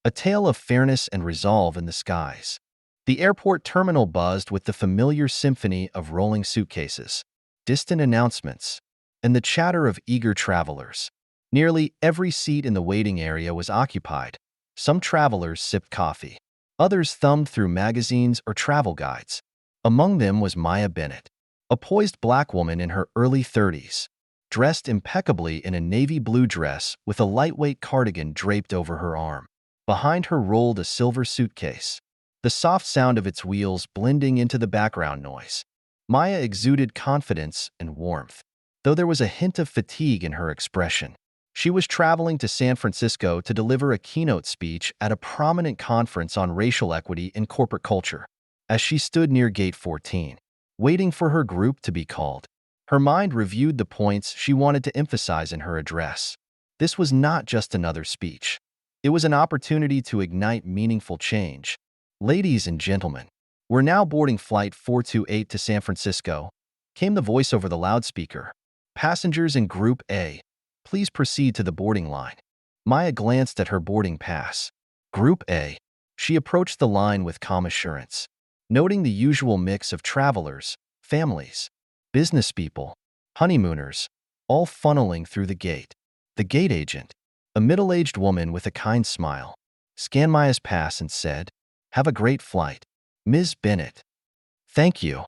a tale of fairness and resolve in the skies. The airport terminal buzzed with the familiar symphony of rolling suitcases, distant announcements, and the chatter of eager travelers. Nearly every seat in the waiting area was occupied. Some travelers sipped coffee. Others thumbed through magazines or travel guides. Among them was Maya Bennett, a poised black woman in her early 30s, dressed impeccably in a navy blue dress with a lightweight cardigan draped over her arm. Behind her rolled a silver suitcase, the soft sound of its wheels blending into the background noise. Maya exuded confidence and warmth, though there was a hint of fatigue in her expression. She was traveling to San Francisco to deliver a keynote speech at a prominent conference on racial equity in corporate culture. As she stood near Gate 14, waiting for her group to be called, her mind reviewed the points she wanted to emphasize in her address. This was not just another speech. It was an opportunity to ignite meaningful change. Ladies and gentlemen, we're now boarding Flight 428 to San Francisco, came the voice over the loudspeaker. Passengers in Group A, please proceed to the boarding line. Maya glanced at her boarding pass. Group A. She approached the line with calm assurance, noting the usual mix of travelers, families, business people, honeymooners, all funneling through the gate. The gate agent, a middle-aged woman with a kind smile, scanned Maya's pass and said, "Have a great flight, Ms. Bennett." "Thank you,"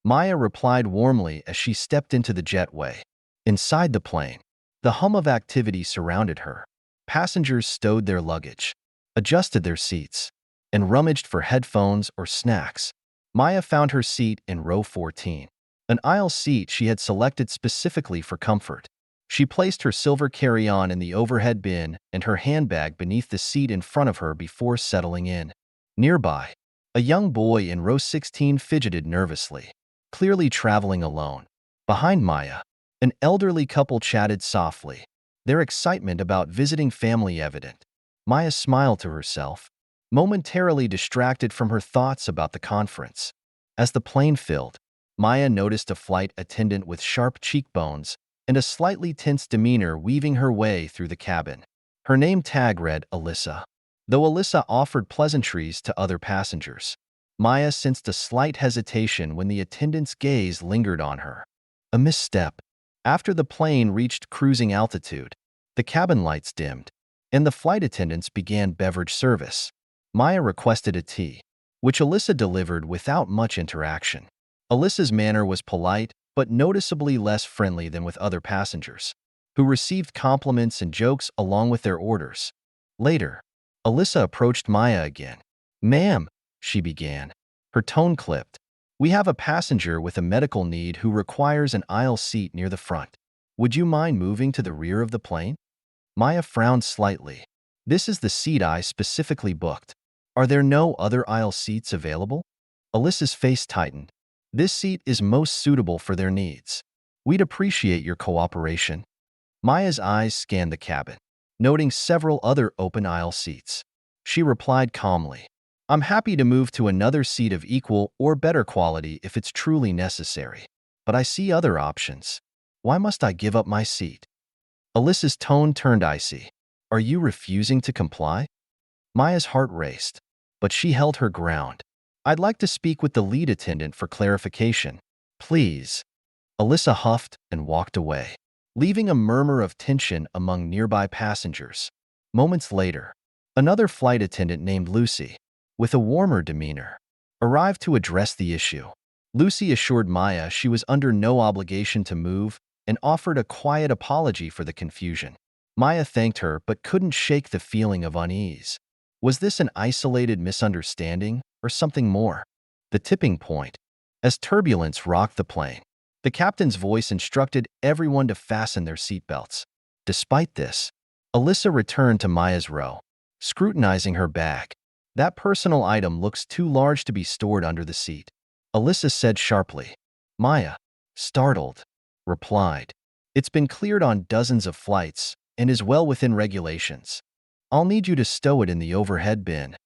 Maya replied warmly as she stepped into the jetway. Inside the plane, the hum of activity surrounded her. Passengers stowed their luggage, adjusted their seats, and rummaged for headphones or snacks. Maya found her seat in row 14, an aisle seat she had selected specifically for comfort. She placed her silver carry-on in the overhead bin and her handbag beneath the seat in front of her before settling in. Nearby, a young boy in row 16 fidgeted nervously, clearly traveling alone. Behind Maya, an elderly couple chatted softly, their excitement about visiting family evident. Maya smiled to herself, momentarily distracted from her thoughts about the conference. As the plane filled, Maya noticed a flight attendant with sharp cheekbones and a slightly tense demeanor weaving her way through the cabin. Her name tag read Alyssa. Though Alyssa offered pleasantries to other passengers, Maya sensed a slight hesitation when the attendant's gaze lingered on her. A misstep. After the plane reached cruising altitude, the cabin lights dimmed, and the flight attendants began beverage service. Maya requested a tea, which Alyssa delivered without much interaction. Alyssa's manner was polite, but noticeably less friendly than with other passengers, who received compliments and jokes along with their orders. Later, Alyssa approached Maya again. "Ma'am," she began, her tone clipped. "We have a passenger with a medical need who requires an aisle seat near the front. Would you mind moving to the rear of the plane?" Maya frowned slightly. "This is the seat I specifically booked. Are there no other aisle seats available?" Alyssa's face tightened. "This seat is most suitable for their needs. We'd appreciate your cooperation." Maya's eyes scanned the cabin, noting several other open aisle seats. She replied calmly, "I'm happy to move to another seat of equal or better quality if it's truly necessary. But I see other options. Why must I give up my seat?" Alyssa's tone turned icy. "Are you refusing to comply?" Maya's heart raced, but she held her ground. "I'd like to speak with the lead attendant for clarification. Please." Alyssa huffed and walked away, leaving a murmur of tension among nearby passengers. Moments later, another flight attendant named Lucy, with a warmer demeanor, arrived to address the issue. Lucy assured Maya she was under no obligation to move and offered a quiet apology for the confusion. Maya thanked her but couldn't shake the feeling of unease. Was this an isolated misunderstanding or something more? The tipping point. As turbulence rocked the plane, the captain's voice instructed everyone to fasten their seatbelts. Despite this, Alyssa returned to Maya's row, scrutinizing her bag. "That personal item looks too large to be stored under the seat," Alyssa said sharply. Maya, startled, replied, "It's been cleared on dozens of flights and is well within regulations. I'll need you to stow it in the overhead bin,"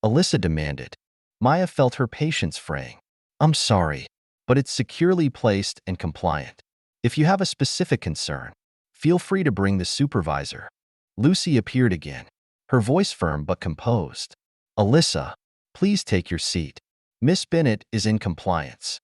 Alyssa demanded. Maya felt her patience fraying. "I'm sorry, but it's securely placed and compliant. If you have a specific concern, feel free to bring the supervisor." Lucy appeared again, her voice firm but composed. "Alyssa, please take your seat. Miss Bennett is in compliance."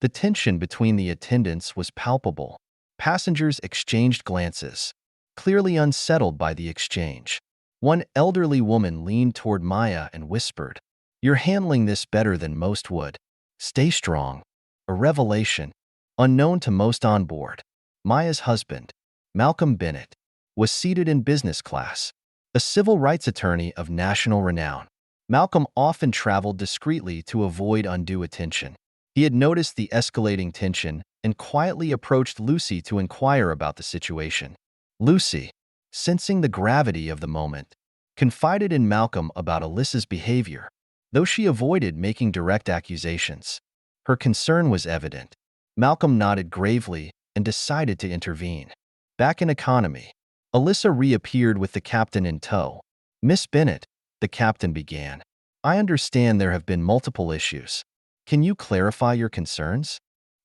The tension between the attendants was palpable. Passengers exchanged glances, clearly unsettled by the exchange. One elderly woman leaned toward Maya and whispered, "You're handling this better than most would. Stay strong." A revelation, unknown to most on board. Maya's husband, Malcolm Bennett, was seated in business class, a civil rights attorney of national renown. Malcolm often traveled discreetly to avoid undue attention. He had noticed the escalating tension and quietly approached Lucy to inquire about the situation. Lucy, sensing the gravity of the moment, confided in Malcolm about Alyssa's behavior, though she avoided making direct accusations. Her concern was evident. Malcolm nodded gravely and decided to intervene. Back in economy, Alyssa reappeared with the captain in tow. "Miss Bennett," the captain began, "I understand there have been multiple issues. Can you clarify your concerns?"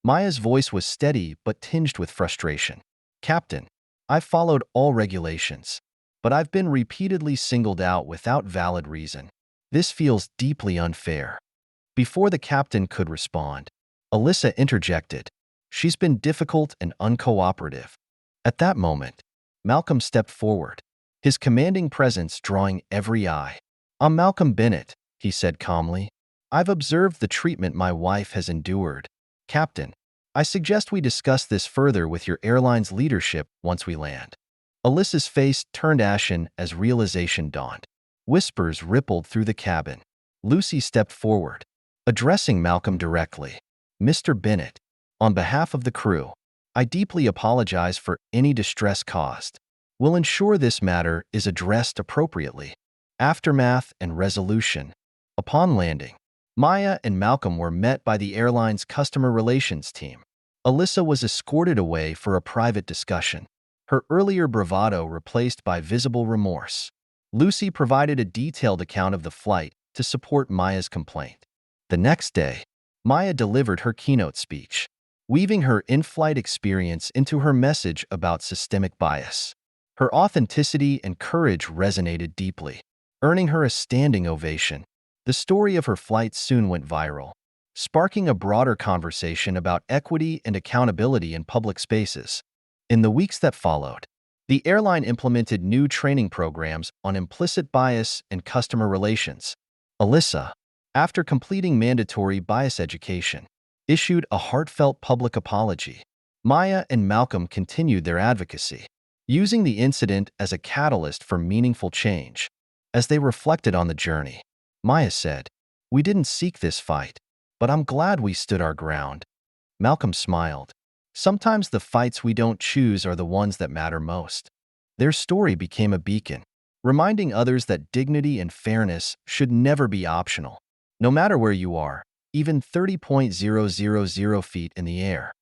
Maya's voice was steady but tinged with frustration. "Captain, I've followed all regulations, but I've been repeatedly singled out without valid reason. This feels deeply unfair." Before the captain could respond, Alyssa interjected, "She's been difficult and uncooperative." At that moment, Malcolm stepped forward, his commanding presence drawing every eye. "I'm Malcolm Bennett," he said calmly. "I've observed the treatment my wife has endured. Captain, I suggest we discuss this further with your airline's leadership once we land." Alyssa's face turned ashen as realization dawned. Whispers rippled through the cabin. Lucy stepped forward, addressing Malcolm directly. "Mr. Bennett, on behalf of the crew, I deeply apologize for any distress caused. We'll ensure this matter is addressed appropriately." Aftermath and resolution. Upon landing, Maya and Malcolm were met by the airline's customer relations team. Alyssa was escorted away for a private discussion, her earlier bravado replaced by visible remorse. Lucy provided a detailed account of the flight to support Maya's complaint. The next day, Maya delivered her keynote speech, weaving her in-flight experience into her message about systemic bias. Her authenticity and courage resonated deeply, earning her a standing ovation. The story of her flight soon went viral, sparking a broader conversation about equity and accountability in public spaces. In the weeks that followed, the airline implemented new training programs on implicit bias and customer relations. Alyssa, after completing mandatory bias education, issued a heartfelt public apology. Maya and Malcolm continued their advocacy, using the incident as a catalyst for meaningful change. As they reflected on the journey, Maya said, "We didn't seek this fight, but I'm glad we stood our ground." Malcolm smiled. "Sometimes the fights we don't choose are the ones that matter most." Their story became a beacon, reminding others that dignity and fairness should never be optional. No matter where you are, even 30,000 feet in the air.